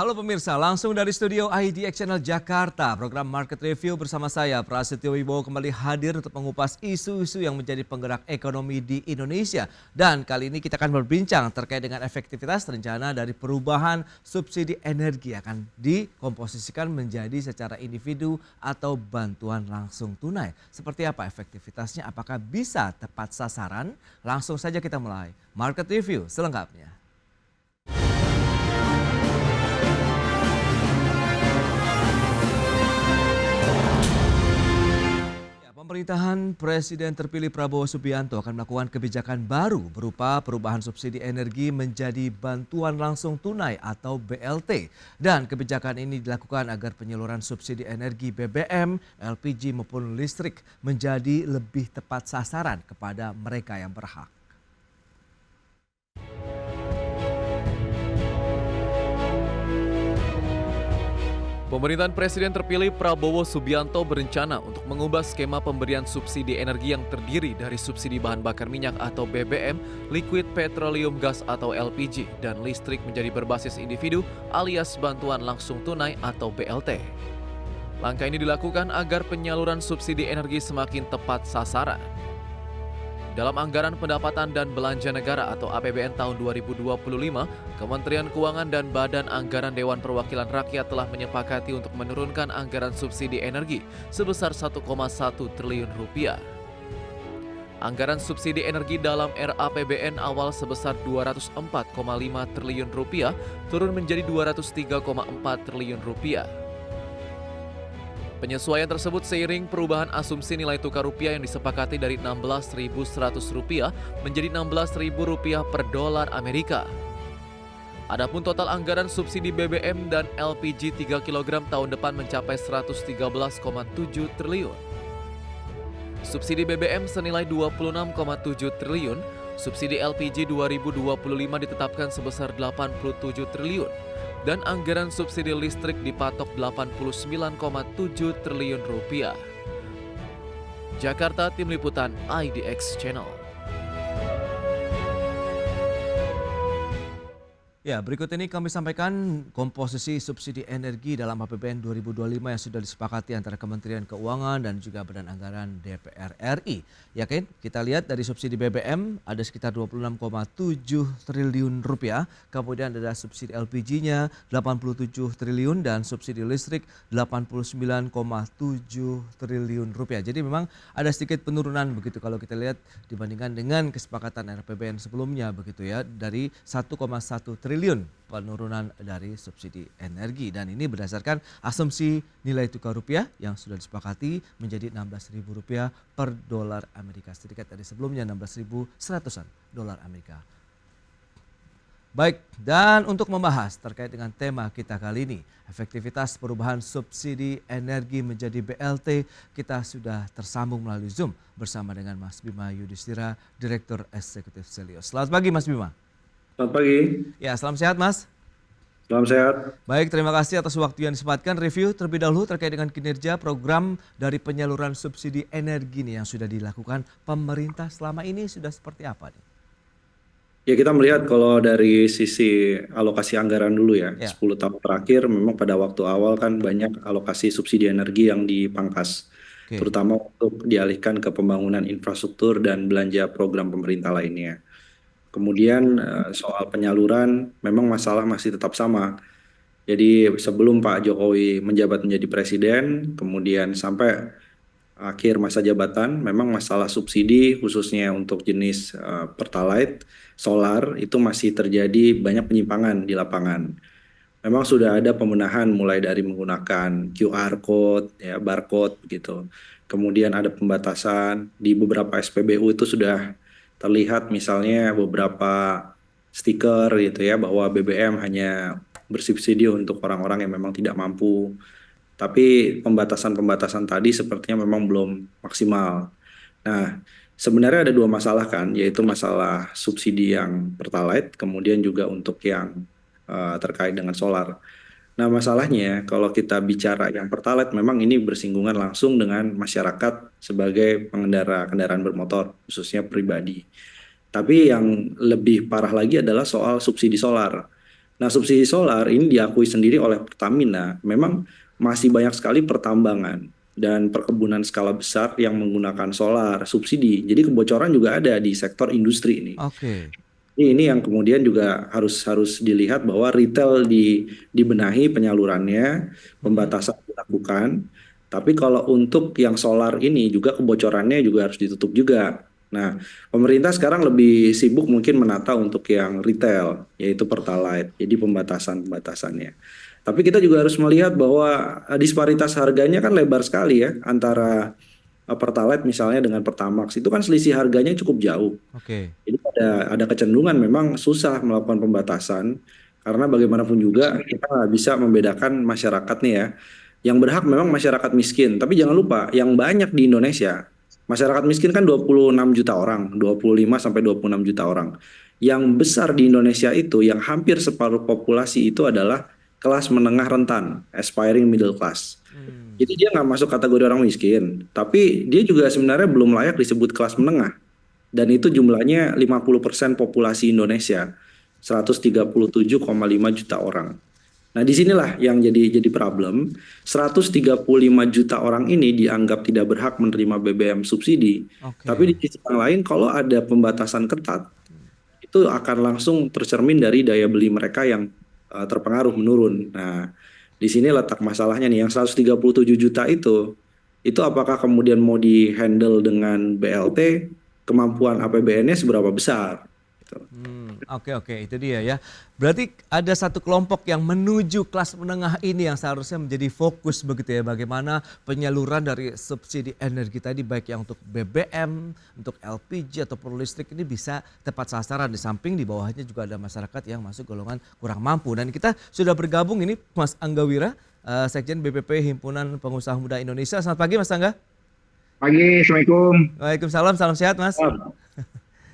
Halo pemirsa, langsung dari studio IDX Channel Jakarta, program Market Review bersama saya, Prasetyo Wibowo kembali hadir untuk mengupas isu-isu yang menjadi penggerak ekonomi di Indonesia. Dan kali ini kita akan berbincang terkait dengan efektivitas rencana dari perubahan subsidi energi akan dikomposisikan menjadi secara individu atau bantuan langsung tunai. Seperti apa efektivitasnya, apakah bisa tepat sasaran? Langsung saja kita mulai Market Review selengkapnya. Pemerintahan Presiden terpilih Prabowo Subianto akan melakukan kebijakan baru berupa perubahan subsidi energi menjadi bantuan langsung tunai atau BLT. Dan kebijakan ini dilakukan agar penyaluran subsidi energi BBM, LPG maupun listrik menjadi lebih tepat sasaran kepada mereka yang berhak. Pemerintahan Presiden terpilih Prabowo Subianto berencana untuk mengubah skema pemberian subsidi energi yang terdiri dari subsidi bahan bakar minyak atau BBM, liquid petroleum gas atau LPG, dan listrik menjadi berbasis individu alias bantuan langsung tunai atau BLT. Langkah ini dilakukan agar penyaluran subsidi energi semakin tepat sasaran. Dalam Anggaran Pendapatan dan Belanja Negara atau APBN tahun 2025, Kementerian Keuangan dan Badan Anggaran Dewan Perwakilan Rakyat telah menyepakati untuk menurunkan anggaran subsidi energi sebesar 1,1 triliun rupiah. Anggaran subsidi energi dalam RAPBN awal sebesar 204,5 triliun rupiah turun menjadi 203,4 triliun rupiah. Penyesuaian tersebut seiring perubahan asumsi nilai tukar rupiah yang disepakati dari Rp16.100 menjadi Rp16.000 per dolar Amerika. Adapun total anggaran subsidi BBM dan LPG 3 kg tahun depan mencapai 113,7 triliun. Subsidi BBM senilai 26,7 triliun, subsidi LPG 2025 ditetapkan sebesar 87 triliun. Dan anggaran subsidi listrik dipatok 89,7 triliun rupiah. Jakarta, Tim Liputan IDX Channel. Ya, berikut ini kami sampaikan komposisi subsidi energi dalam APBN 2025 yang sudah disepakati antara Kementerian Keuangan dan juga Badan Anggaran DPR RI. Yakin? Kita lihat dari subsidi BBM ada sekitar 26,7 triliun rupiah, kemudian ada subsidi LPG-nya 87 triliun dan subsidi listrik 89,7 triliun rupiah. Jadi memang ada sedikit penurunan begitu kalau kita lihat dibandingkan dengan kesepakatan RAPBN sebelumnya begitu ya, dari 1,1 triliun penurunan dari subsidi energi, dan ini berdasarkan asumsi nilai tukar rupiah yang sudah disepakati menjadi Rp16.000 per dolar Amerika Serikat dari sebelumnya 16.100-an dolar Amerika. Baik, dan untuk membahas terkait dengan tema kita kali ini, efektivitas perubahan subsidi energi menjadi BLT, kita sudah tersambung melalui Zoom bersama dengan Mas Bima Yudhistira, Direktur Eksekutif Selios. Selamat pagi Mas Bima. Selamat pagi. Ya, salam sehat Mas. Salam sehat. Baik, terima kasih atas waktu yang disempatkan. Review terlebih dahulu terkait dengan kinerja program dari penyaluran subsidi energi nih yang sudah dilakukan pemerintah selama ini sudah seperti apa nih? Ya, kita melihat kalau dari sisi alokasi anggaran dulu ya, 10 tahun terakhir memang pada waktu awal kan banyak alokasi subsidi energi yang dipangkas, terutama untuk dialihkan ke pembangunan infrastruktur dan belanja program pemerintah lainnya. Kemudian soal penyaluran memang masalah masih tetap sama. Jadi sebelum Pak Jokowi menjabat menjadi presiden, kemudian sampai akhir masa jabatan, memang masalah subsidi khususnya untuk jenis Pertalite, solar itu masih terjadi banyak penyimpangan di lapangan. Memang sudah ada pembenahan mulai dari menggunakan QR code, ya, barcode gitu. Kemudian ada pembatasan di beberapa SPBU itu sudah terlihat misalnya beberapa stiker gitu ya bahwa BBM hanya bersubsidi untuk orang-orang yang memang tidak mampu. Tapi pembatasan-pembatasan tadi sepertinya memang belum maksimal. Nah, sebenarnya ada dua masalah kan, yaitu masalah subsidi yang Pertalite, kemudian juga untuk yang terkait dengan solar. Nah, masalahnya kalau kita bicara yang Pertalite memang ini bersinggungan langsung dengan masyarakat sebagai pengendara kendaraan bermotor, khususnya pribadi. Tapi yang lebih parah lagi adalah soal subsidi solar. Nah, subsidi solar ini diakui sendiri oleh Pertamina, memang masih banyak sekali pertambangan dan perkebunan skala besar yang menggunakan solar subsidi. Jadi kebocoran juga ada di sektor industri ini. Oke. Ini yang kemudian juga harus harus dilihat bahwa retail dibenahi penyalurannya, Mhm. pembatasan dilakukan. Tapi kalau untuk yang solar ini juga kebocorannya juga harus ditutup juga. Nah, pemerintah sekarang lebih sibuk mungkin menata untuk yang retail, yaitu Pertalite. Jadi pembatasan-pembatasannya. Tapi kita juga harus melihat bahwa disparitas harganya kan lebar sekali ya antara Pertalite misalnya dengan Pertamax itu kan selisih harganya cukup jauh. Oke. Jadi ada kecenderungan memang susah melakukan pembatasan karena bagaimanapun juga kita nggak bisa membedakan masyarakat nih ya. Yang berhak memang masyarakat miskin, tapi jangan lupa yang banyak di Indonesia. Masyarakat miskin kan 26 juta orang, 25 sampai 26 juta orang. Yang besar di Indonesia itu yang hampir separuh populasi itu adalah kelas menengah rentan, aspiring middle class. Hmm. Jadi dia nggak masuk kategori orang miskin, tapi dia juga sebenarnya belum layak disebut kelas menengah. Dan itu jumlahnya 50% populasi Indonesia, 137,5 juta orang. Nah, disinilah yang jadi problem. 135 juta orang ini dianggap tidak berhak menerima BBM subsidi. Tapi di Oke. sisi yang lain, kalau ada pembatasan ketat, itu akan langsung tercermin dari daya beli mereka yang terpengaruh menurun. Nah, di sini letak masalahnya nih, yang 137 juta itu apakah kemudian mau di-handle dengan BLT, kemampuan APBN-nya seberapa besar? Gitu. Oke oke itu dia ya. Berarti ada satu kelompok yang menuju kelas menengah ini yang seharusnya menjadi fokus begitu ya. Bagaimana penyaluran dari subsidi energi tadi baik yang untuk BBM, untuk LPG ataupun listrik ini bisa tepat sasaran. Di samping di bawahnya juga ada masyarakat yang masuk golongan kurang mampu. Dan kita sudah bergabung ini Mas Angga Wira, Sekjen BPP Himpunan Pengusaha Muda Indonesia. Selamat pagi Mas Angga. Pagi, Assalamualaikum. Waalaikumsalam, salam sehat Mas.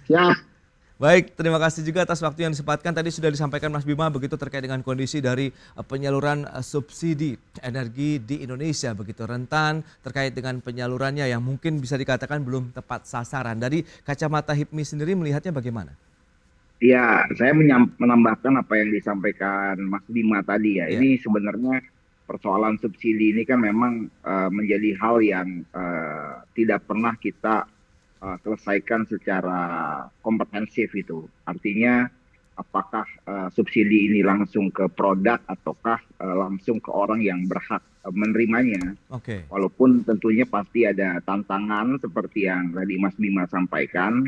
Siap. Baik, terima kasih juga atas waktu yang disempatkan. Tadi sudah disampaikan Mas Bima begitu terkait dengan kondisi dari penyaluran subsidi energi di Indonesia begitu rentan terkait dengan penyalurannya yang mungkin bisa dikatakan belum tepat sasaran. Dari kacamata HIPMI sendiri melihatnya bagaimana? Ya, saya menambahkan apa yang disampaikan Mas Bima tadi ya. Ya, Ini sebenarnya persoalan subsidi ini kan memang menjadi hal yang tidak pernah kita selesaikan secara komprehensif itu. Artinya apakah subsidi ini langsung ke produk ataukah langsung ke orang yang berhak menerimanya. oke. Walaupun tentunya pasti ada tantangan seperti yang tadi Mas Bima sampaikan,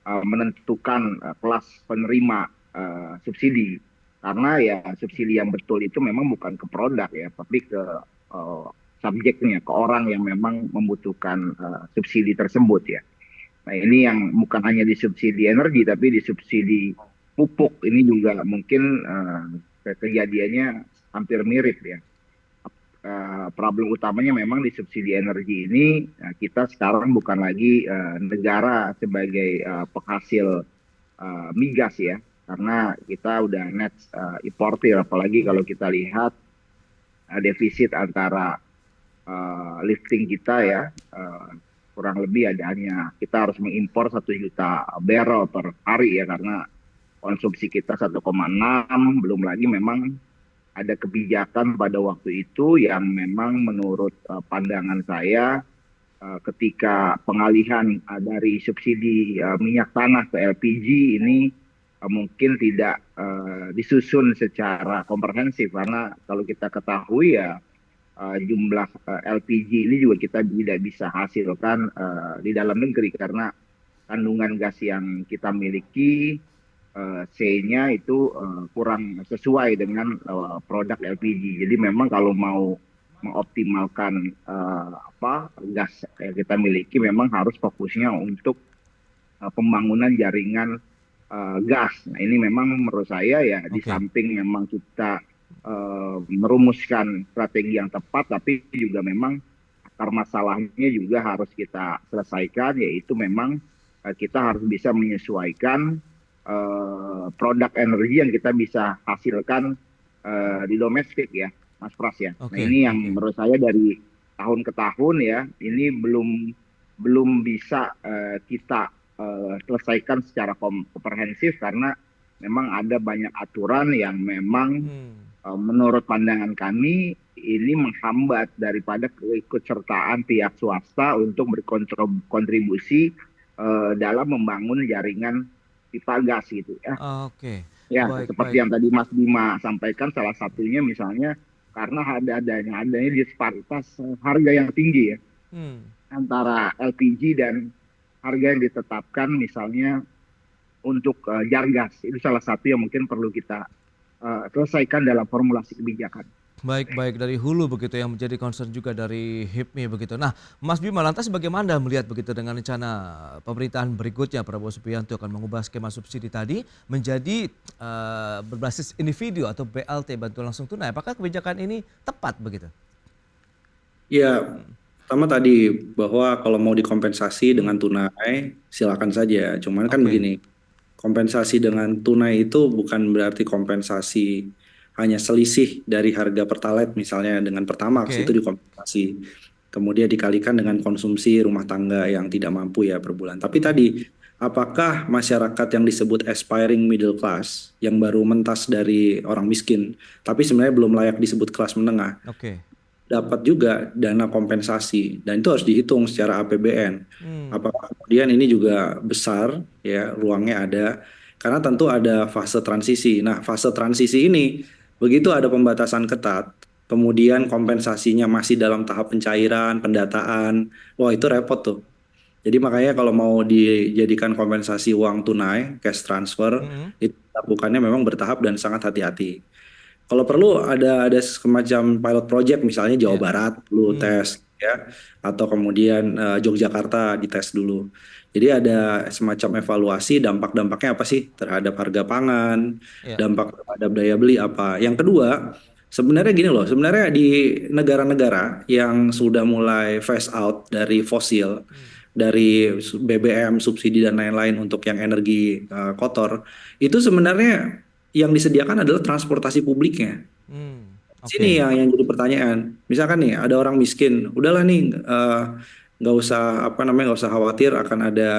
menentukan kelas penerima subsidi. Karena ya subsidi yang betul itu memang bukan ke produk ya, tapi ke subjeknya, ke orang yang memang membutuhkan subsidi tersebut ya. Nah, ini yang bukan hanya di subsidi energi, tapi di subsidi pupuk ini juga mungkin kejadiannya hampir mirip ya. Problem utamanya memang di subsidi energi ini kita sekarang bukan lagi negara sebagai penghasil migas ya, karena kita udah net importer, apalagi kalau kita lihat defisit antara lifting kita ya. Kurang lebih hanya kita harus mengimpor 1 juta barrel per hari ya, karena konsumsi kita 1,6, belum lagi memang ada kebijakan pada waktu itu yang memang menurut pandangan saya ketika pengalihan dari subsidi minyak tanah ke LPG ini mungkin tidak disusun secara komprehensif, karena kalau kita ketahui ya jumlah LPG ini juga kita tidak bisa hasilkan di dalam negeri karena kandungan gas yang kita miliki C-nya itu kurang sesuai dengan produk LPG. Jadi memang kalau mau mengoptimalkan gas yang kita miliki memang harus fokusnya untuk pembangunan jaringan gas. Nah, ini memang menurut saya ya di Oke. samping memang kita merumuskan strategi yang tepat, tapi juga memang akar masalahnya juga harus kita selesaikan, yaitu memang kita harus bisa menyesuaikan produk energi yang kita bisa hasilkan di domestik ya, Mas Pras ya. Nah, Oke, ini yang oke. menurut saya dari tahun ke tahun ya, ini belum bisa kita selesaikan secara komprehensif karena memang ada banyak aturan yang memang Hmm. menurut pandangan kami ini menghambat daripada keikutsertaan pihak swasta untuk berkontribusi dalam membangun jaringan pipa gas gitu ya. Oke, Ya, baik seperti baik. yang tadi Mas Bima sampaikan, salah satunya misalnya karena adanya disparitas harga yang tinggi ya Hmm. antara LPG dan harga yang ditetapkan misalnya untuk jar gas. Itu salah satu yang mungkin perlu kita selesaikan dalam formulasi kebijakan. Baik baik dari hulu begitu yang menjadi concern juga dari HIPMI begitu. Nah, Mas Bima lantas bagaimana melihat begitu dengan rencana pemerintahan berikutnya Prabowo Subianto akan mengubah skema subsidi tadi menjadi berbasis individu atau BLT bantuan langsung tunai. Apakah kebijakan ini tepat begitu? Ya, pertama tadi bahwa kalau mau dikompensasi dengan tunai, silakan saja. Cuman kan Oke. begini, kompensasi dengan tunai itu bukan berarti kompensasi hanya selisih dari harga Pertalite misalnya dengan Pertamax itu Oke. dikompensasi. Kemudian dikalikan dengan konsumsi rumah tangga yang tidak mampu ya per bulan. Tapi Hmm. tadi, apakah masyarakat yang disebut aspiring middle class yang baru mentas dari orang miskin, tapi sebenarnya belum layak disebut kelas menengah, Oke. dapat juga dana kompensasi dan itu harus dihitung secara APBN. Hmm. Apakah kemudian ini juga besar ya ruangnya ada karena tentu ada fase transisi. Nah, fase transisi ini begitu ada pembatasan ketat, kemudian kompensasinya masih dalam tahap pencairan, pendataan. Wah, itu repot tuh. Jadi makanya kalau mau dijadikan kompensasi uang tunai, cash transfer, Hmm. itu lakukannya memang bertahap dan sangat hati-hati. Kalau perlu ada semacam pilot project misalnya Jawa Ya. Barat perlu Hmm. tes ya atau kemudian Yogyakarta dites dulu. Jadi ada semacam evaluasi dampak-dampaknya apa sih terhadap harga pangan, Ya. dampak terhadap daya beli apa. Yang kedua, sebenarnya gini loh, sebenarnya di negara-negara yang sudah mulai phase out dari fosil, dari BBM, subsidi dan lain-lain untuk yang energi kotor, itu sebenarnya yang disediakan adalah transportasi publiknya. Hmm. Sini Oke. yang jadi pertanyaan. Misalkan nih ada orang miskin, udahlah nih nggak usah apa namanya nggak usah khawatir akan ada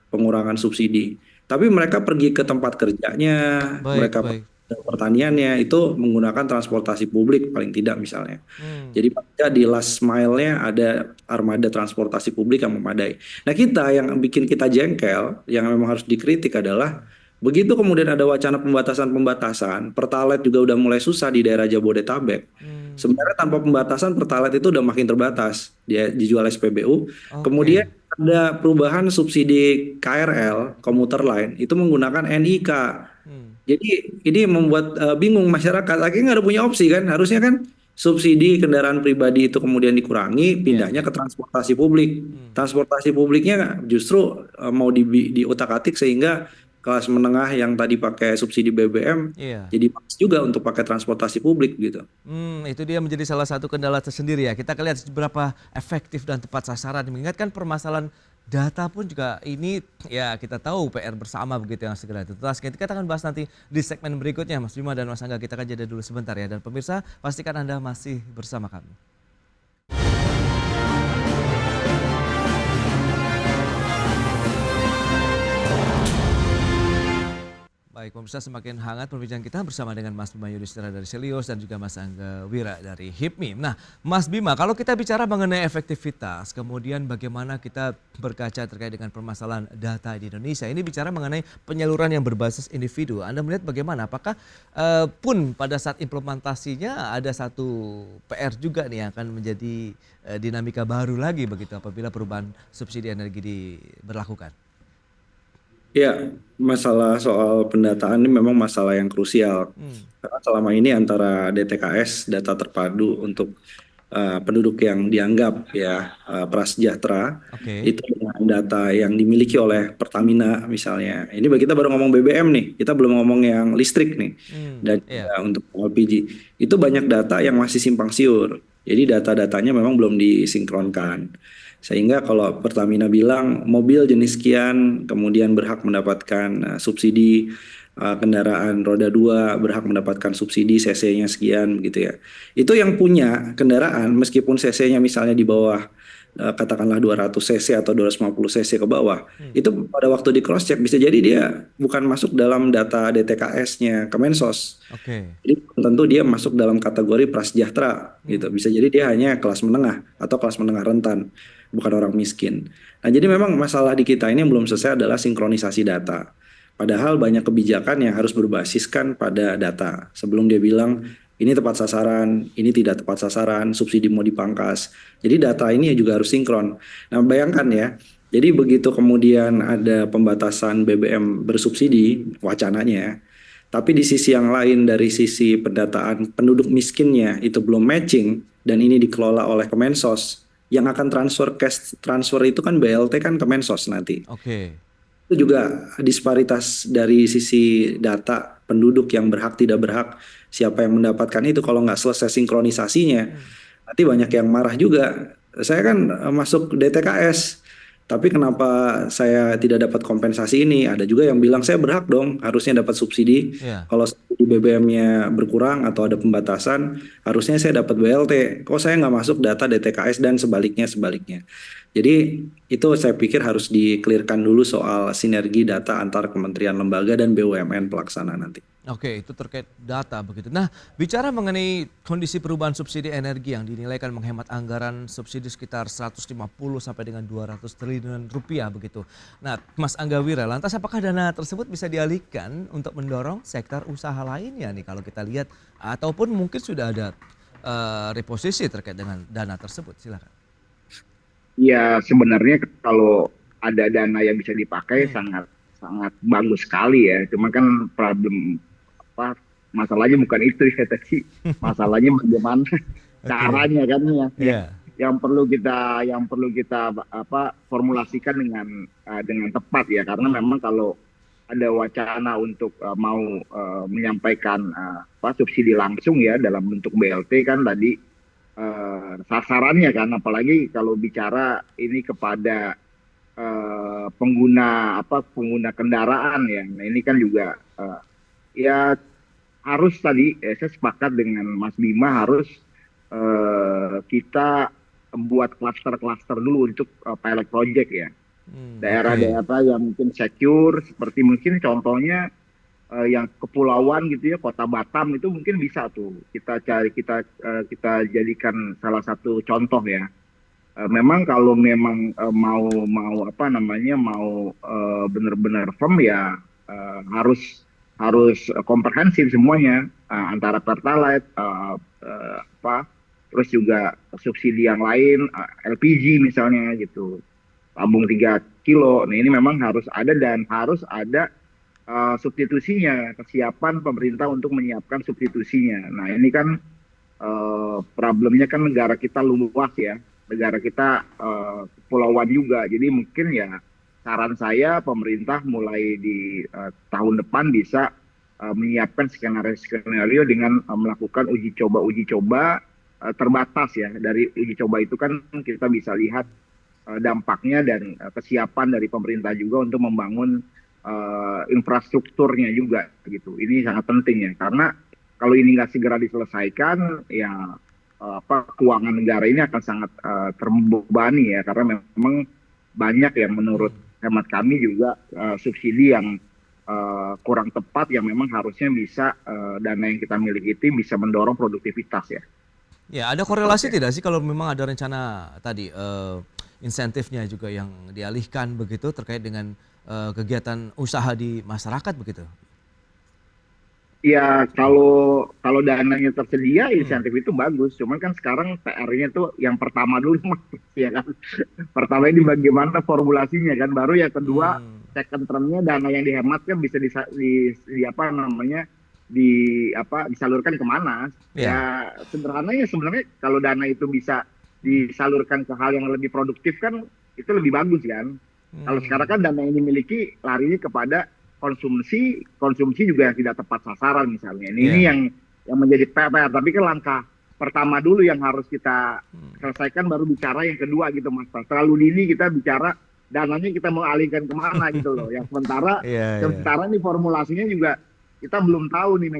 pengurangan subsidi. Tapi mereka pergi ke tempat kerjanya, Baik mereka pergi baik. ke pertaniannya itu menggunakan transportasi publik paling tidak misalnya. Hmm. Jadi paling tidak di last mile-nya ada armada transportasi publik yang memadai. Nah kita yang bikin kita jengkel, yang memang harus dikritik adalah begitu kemudian ada wacana pembatasan, Pertalite juga udah mulai susah di daerah Jabodetabek. Hmm. Sebenarnya tanpa pembatasan Pertalite itu udah makin terbatas, dia dijual SPBU. Kemudian Oke. ada perubahan subsidi KRL, komuter lain, itu menggunakan NIK. Hmm. Jadi ini membuat bingung masyarakat, akhirnya nggak ada punya opsi kan, harusnya kan subsidi kendaraan pribadi itu kemudian dikurangi, Ya pindahnya ya. ke transportasi publik. Hmm. Transportasi publiknya justru mau diutak-atik sehingga kelas menengah yang tadi pakai subsidi BBM Iya. jadi pas juga untuk pakai transportasi publik gitu. Itu dia menjadi salah satu kendala tersendiri ya. Kita akan lihat seberapa efektif dan tepat sasaran. Mengingatkan permasalahan data pun juga ini ya kita tahu PR bersama begitu yang segera tuntas. Kita akan bahas nanti di segmen berikutnya Mas Bima dan Mas Angga. Kita akan jeda dulu sebentar ya. Dan pemirsa pastikan Anda masih bersama kami. Baik, pemirsa semakin hangat perbincangan kita bersama dengan Mas Bima Yudhistira dari Selios dan juga Mas Angga Wira dari HIPMI. Nah, Mas Bima, kalau kita bicara mengenai efektivitas, kemudian bagaimana kita berkaca terkait dengan permasalahan data di Indonesia, ini bicara mengenai penyaluran yang berbasis individu. Anda melihat bagaimana? Apakah pun pada saat implementasinya ada satu PR juga nih yang akan menjadi dinamika baru lagi begitu apabila perubahan subsidi energi diberlakukan? Ya, masalah soal pendataan ini memang masalah yang krusial. Hmm. Karena selama ini antara DTKS, data terpadu untuk penduduk yang dianggap ya prasejahtera, Oke. itu dengan data yang dimiliki oleh Pertamina misalnya. Ini kita baru ngomong BBM nih, kita belum ngomong yang listrik nih. Dan Iya. juga untuk LPG. Itu banyak data yang masih simpang siur. Jadi data-datanya memang belum disinkronkan. Sehingga kalau Pertamina bilang mobil jenis sekian kemudian berhak mendapatkan subsidi, kendaraan roda 2 berhak mendapatkan subsidi CC-nya sekian gitu ya. Itu yang punya kendaraan meskipun CC-nya misalnya di bawah katakanlah 200 cc atau 250 cc ke bawah, itu pada waktu di cross check bisa jadi dia bukan masuk dalam data DTKS-nya Kemensos. Oke. Jadi belum tentu dia masuk dalam kategori prasejahtera gitu. Bisa jadi dia hanya kelas menengah atau kelas menengah rentan, bukan orang miskin. Nah, jadi memang masalah di kita ini yang belum selesai adalah sinkronisasi data. Padahal banyak kebijakan yang harus berbasiskan pada data. Sebelum dia bilang ini tepat sasaran, ini tidak tepat sasaran, subsidi mau dipangkas. Jadi data ini juga harus sinkron. Nah, bayangkan ya. Jadi begitu kemudian ada pembatasan BBM bersubsidi wacananya, tapi di sisi yang lain dari sisi pendataan penduduk miskinnya itu belum matching dan ini dikelola oleh Kemensos, yang akan transfer cash transfer itu kan BLT kan Kemensos nanti. Oke. Itu juga disparitas dari sisi data penduduk yang berhak tidak berhak, siapa yang mendapatkan itu kalau nggak selesai sinkronisasinya, nanti banyak yang marah juga. Saya kan masuk DTKS, tapi kenapa saya tidak dapat kompensasi ini? Ada juga yang bilang saya berhak dong, harusnya dapat subsidi. Iya. Kalau subsidi BBM-nya berkurang atau ada pembatasan, harusnya saya dapat BLT. Kok saya nggak masuk data DTKS dan sebaliknya. Jadi itu saya pikir harus di-clearkan dulu soal sinergi data antar kementerian lembaga dan BUMN pelaksana nanti. Oke, itu terkait data begitu. Nah, bicara mengenai kondisi perubahan subsidi energi yang dinilai kan menghemat anggaran subsidi sekitar 150 sampai dengan 200 triliun rupiah begitu. Nah, Mas Angga Wira, lantas apakah dana tersebut bisa dialihkan untuk mendorong sektor usaha lainnya nih kalau kita lihat, ataupun mungkin sudah ada reposisi terkait dengan dana tersebut? Silakan. Ya sebenarnya kalau ada dana yang bisa dipakai sangat bagus sekali ya. Cuma kan problem masalahnya bukan itu ya tadi. Masalahnya bagaimana caranya kan ya. Yeah. Yang perlu kita formulasikan dengan tepat ya, karena memang kalau ada wacana untuk mau menyampaikan subsidi langsung ya dalam bentuk BLT kan tadi sasarannya kan, apalagi kalau bicara ini kepada pengguna kendaraan ya. Nah ini kan juga ya harus tadi saya sepakat dengan Mas Bima, harus kita buat klaster-klaster dulu untuk pilot project ya. Daerah-daerah yang mungkin secure, seperti mungkin contohnya yang kepulauan gitu ya, Kota Batam itu mungkin bisa tuh kita jadikan salah satu contoh ya. Memang kalau memang mau benar-benar firm ya, harus komprehensif semuanya, antara Pertalite terus juga subsidi yang lain, LPG misalnya gitu, tabung 3 kilo. Nah ini memang harus ada dan harus ada substitusinya, kesiapan pemerintah untuk menyiapkan substitusinya. Nah ini kan problemnya kan negara kita luas ya, negara kita kepulauan juga. Jadi mungkin ya saran saya pemerintah mulai di tahun depan bisa menyiapkan skenario dengan melakukan uji coba terbatas ya. Dari uji coba itu kan kita bisa lihat dampaknya dan kesiapan dari pemerintah juga untuk membangun infrastrukturnya juga gitu. Ini sangat penting ya, karena kalau ini nggak segera diselesaikan ya keuangan negara ini akan sangat terbebani ya, karena memang banyak yang menurut hemat kami juga subsidi yang kurang tepat, yang memang harusnya bisa dana yang kita miliki itu bisa mendorong produktivitas ya. Ya, ada korelasi tidak sih kalau memang ada rencana tadi insentifnya juga yang dialihkan begitu terkait dengan kegiatan usaha di masyarakat begitu? Ya kalau dananya tersedia insentif itu bagus, cuman kan sekarang PR-nya tuh yang pertama dulu ya kan. Pertama ini bagaimana formulasinya kan, baru yang kedua second term-nya dana yang dihemat kan bisa disalurkan kemana. Ya sederhananya sebenarnya kalau dana itu bisa disalurkan ke hal yang lebih produktif kan itu lebih bagus kan. Kalau sekarang kan dana yang dimiliki larinya kepada konsumsi juga yang tidak tepat sasaran misalnya. Ini yang menjadi PR. Tapi kan langkah pertama dulu yang harus kita selesaikan, baru bicara yang kedua gitu Mas. Terlalu dini kita bicara dananya kita mau alihkan kemana gitu loh. Yang sementara nih formulasinya juga kita belum tahu nih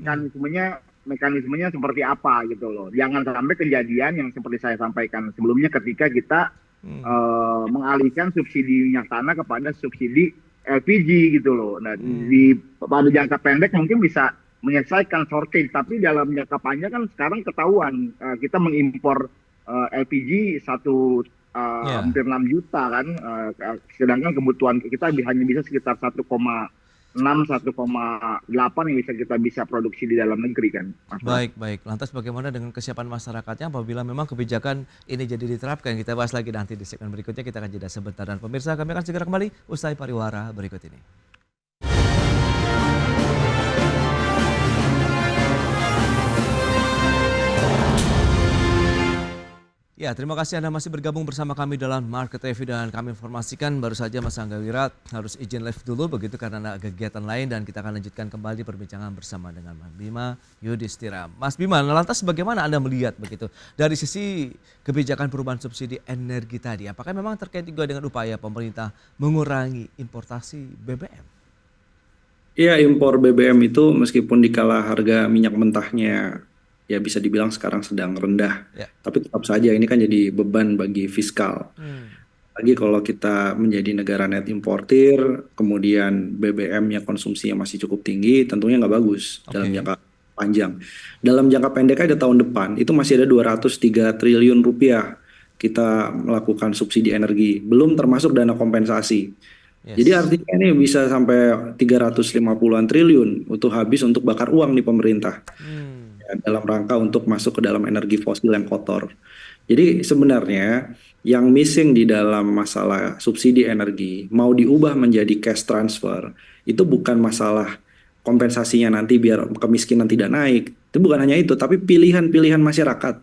mekanismenya seperti apa gitu loh. Jangan sampai kejadian yang seperti saya sampaikan sebelumnya ketika kita Hmm. mengalihkan subsidi minyak tanah kepada subsidi LPG gitu loh. Nah, pada jangka pendek mungkin bisa menyelesaikan shortage, tapi dalam jangka panjang kan sekarang ketahuan kita mengimpor LPG Ya. hampir 6 juta kan, sedangkan kebutuhan kita hanya bisa sekitar 1,6 1,8 yang bisa produksi di dalam negeri kan, Mas Bram. Baik, baik. Lantas bagaimana dengan kesiapan masyarakatnya apabila memang kebijakan ini jadi diterapkan? Kita bahas lagi nanti di segmen berikutnya. Kita akan jeda sebentar. Dan pemirsa, kami akan segera kembali usai pariwara berikut ini. Ya, terima kasih Anda masih bergabung bersama kami dalam Market TV, dan kami informasikan baru saja Mas Angga Wira harus izin live dulu begitu karena ada kegiatan lain, dan kita akan lanjutkan kembali perbincangan bersama dengan Mas Bima Yudhistira. Mas Bima, lantas bagaimana Anda melihat begitu dari sisi kebijakan perubahan subsidi energi tadi? Apakah memang terkait juga dengan upaya pemerintah mengurangi importasi BBM? Iya, impor BBM itu meskipun dikala harga minyak mentahnya ya bisa dibilang sekarang sedang rendah, Ya. tapi tetap saja ini kan jadi beban bagi fiskal. Lagi kalau kita menjadi negara net importir, kemudian BBM-nya konsumsinya masih cukup tinggi, tentunya nggak bagus dalam Oke. jangka panjang. Dalam jangka pendek aja tahun depan, itu masih ada 203 triliun rupiah kita melakukan subsidi energi, belum termasuk dana kompensasi. Jadi Yes. artinya ini bisa sampai 350-an triliun untuk habis untuk bakar uang di pemerintah. Ya, dalam rangka untuk masuk ke dalam energi fosil yang kotor. Jadi sebenarnya yang missing di dalam masalah subsidi energi mau diubah menjadi cash transfer itu bukan masalah kompensasinya nanti biar kemiskinan tidak naik. Itu bukan hanya itu, tapi pilihan-pilihan masyarakat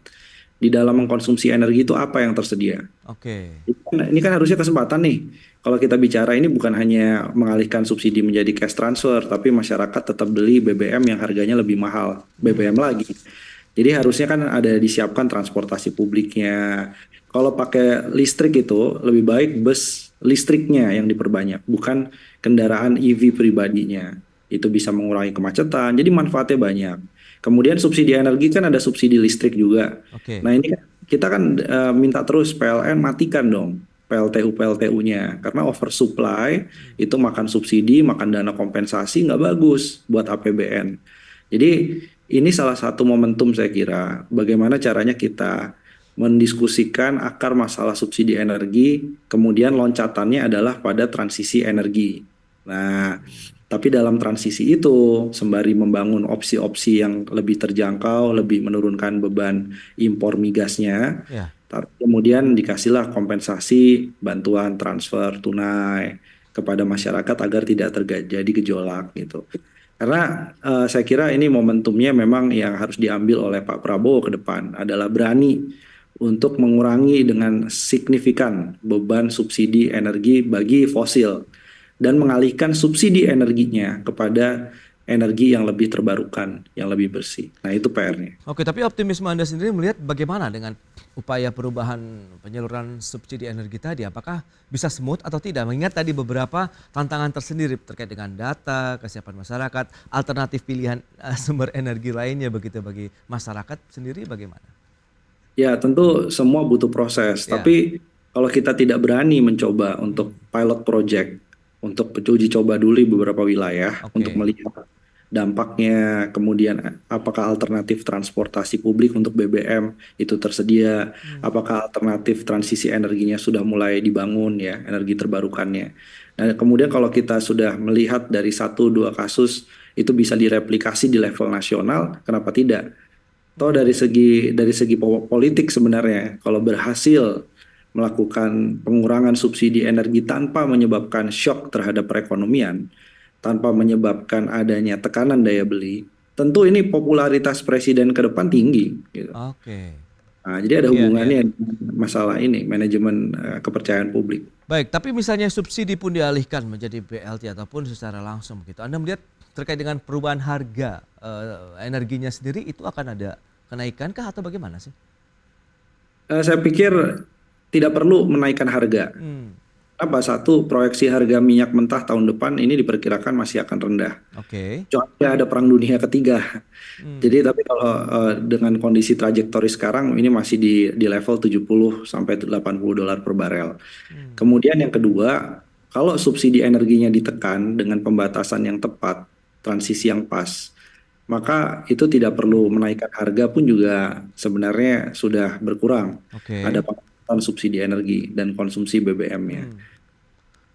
di dalam mengkonsumsi energi itu apa yang tersedia. Oke. Ini kan harusnya kesempatan nih. Kalau kita bicara ini bukan hanya mengalihkan subsidi menjadi cash transfer, tapi masyarakat tetap beli BBM yang harganya lebih mahal BBM lagi. Jadi harusnya kan ada disiapkan transportasi publiknya. Kalau pakai listrik itu lebih baik bus listriknya yang diperbanyak, bukan kendaraan EV pribadinya. Itu bisa mengurangi kemacetan, jadi manfaatnya banyak. Kemudian subsidi energi kan ada subsidi listrik juga. Oke. Nah ini kan kita kan minta terus PLN matikan dong PLTU-nya, karena oversupply itu makan subsidi, makan dana kompensasi, nggak bagus buat APBN. Jadi ini salah satu momentum saya kira bagaimana caranya kita mendiskusikan akar masalah subsidi energi, kemudian loncatannya adalah pada transisi energi. Nah, tapi dalam transisi itu sembari membangun opsi-opsi yang lebih terjangkau, lebih menurunkan beban impor migasnya, Ya. kemudian dikasihlah kompensasi bantuan transfer tunai kepada masyarakat agar tidak terjadi gejolak gitu. Karena saya kira ini momentumnya memang yang harus diambil oleh Pak Prabowo ke depan adalah berani untuk mengurangi dengan signifikan beban subsidi energi bagi fosil dan mengalihkan subsidi energinya kepada energi yang lebih terbarukan, yang lebih bersih. Nah itu PR-nya. Oke, tapi optimisme Anda sendiri melihat bagaimana dengan upaya perubahan penyaluran subsidi energi tadi? Apakah bisa smooth atau tidak? Mengingat tadi beberapa tantangan tersendiri terkait dengan data, kesiapan masyarakat, alternatif pilihan sumber energi lainnya begitu bagi masyarakat sendiri bagaimana? Ya tentu semua butuh proses, Ya. tapi kalau kita tidak berani mencoba untuk pilot project, untuk uji coba dulu di beberapa wilayah, Oke. untuk melihat dampaknya, kemudian apakah alternatif transportasi publik untuk BBM itu tersedia, apakah alternatif transisi energinya sudah mulai dibangun ya, energi terbarukannya. Nah kemudian kalau kita sudah melihat dari 1-2 kasus itu bisa direplikasi di level nasional, kenapa tidak? Toh dari segi politik sebenarnya kalau berhasil melakukan pengurangan subsidi energi tanpa menyebabkan shock terhadap perekonomian, tanpa menyebabkan adanya tekanan daya beli, tentu ini popularitas presiden ke depan tinggi gitu. Oke. Nah, jadi ada Iya, hubungannya dengan masalah ini, manajemen kepercayaan publik. Baik, tapi misalnya subsidi pun dialihkan menjadi BLT ataupun secara langsung begitu. Anda melihat terkait dengan perubahan harga energinya sendiri itu akan ada kenaikan kah atau bagaimana sih? Saya pikir tidak perlu menaikkan harga. Apa? Satu, proyeksi harga minyak mentah tahun depan ini diperkirakan masih akan rendah. Oke. Kecuali ada perang dunia ketiga. Jadi tapi kalau dengan kondisi trajektori sekarang ini masih di level 70 sampai 80 dolar per barel. Kemudian yang kedua, kalau subsidi energinya ditekan dengan pembatasan yang tepat, transisi yang pas, maka itu tidak perlu menaikkan harga pun juga sebenarnya sudah berkurang. Oke. Ada pengaturan subsidi energi dan konsumsi BBM-nya.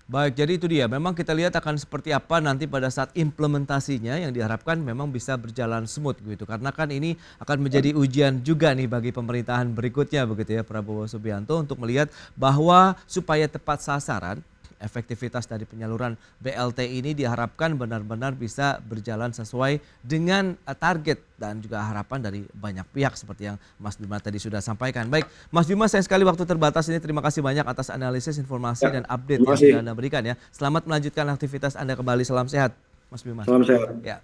Baik, jadi itu dia. Memang kita lihat akan seperti apa nanti pada saat implementasinya yang diharapkan memang bisa berjalan smooth gitu. Karena kan ini akan menjadi ujian juga nih bagi pemerintahan berikutnya begitu ya Prabowo Subianto untuk melihat bahwa supaya tepat sasaran efektivitas dari penyaluran BLT ini diharapkan benar-benar bisa berjalan sesuai dengan target dan juga harapan dari banyak pihak seperti yang Mas Bima tadi sudah sampaikan. Baik, Mas Bima, sayang sekali waktu terbatas ini. Terima kasih banyak atas analisis, informasi dan update Terima yang kasih. sudah Anda berikan ya. Selamat melanjutkan aktivitas Anda kembali. Salam sehat, Mas Bima. Salam sehat. Ya.